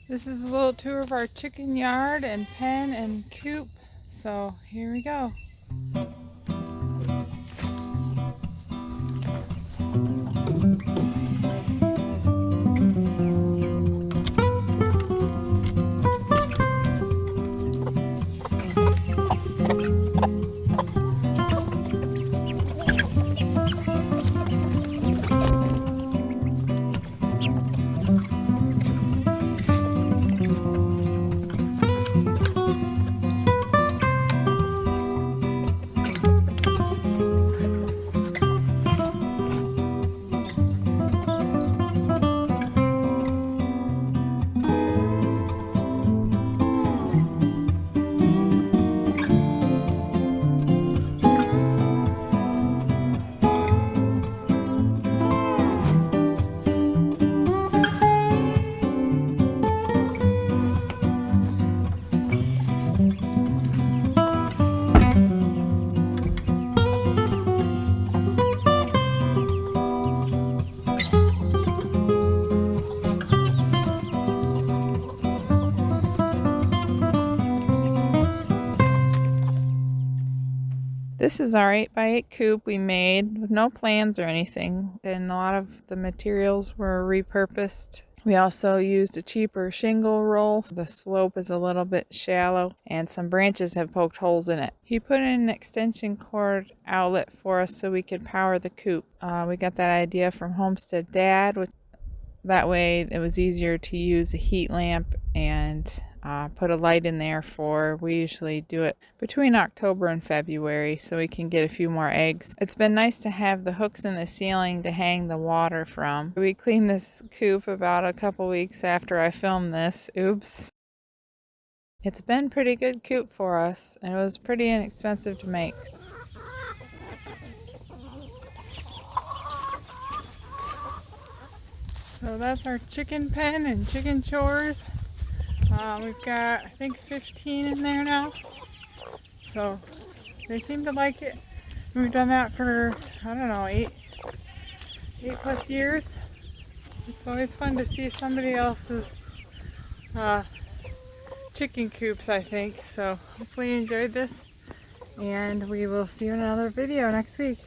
This is a little tour of our chicken yard and pen and coop. So here we go. This is our 8x8 coop we made with no plans or anything, and a lot of the materials were repurposed. We also used a cheaper shingle roll. The slope is a little bit shallow and some branches have poked holes in it. He put in an extension cord outlet for us so we could power the coop. We got that idea from Homestead Dad, which that way it was easier to use a heat lamp and put a light in there we usually do it between October and February so we can get a few more eggs. It's been nice to have the hooks in the ceiling to hang the water from. We cleaned this coop about a couple weeks after I filmed this. Oops. It's been pretty good coop for us, and it was pretty inexpensive to make. So that's our chicken pen and chicken chores. We've got, I think, 15 in there now. So they seem to like it. We've done that for, I don't know, 8+ years. It's always fun to see somebody else's chicken coops, I think. So hopefully you enjoyed this, and we will see you in another video next week.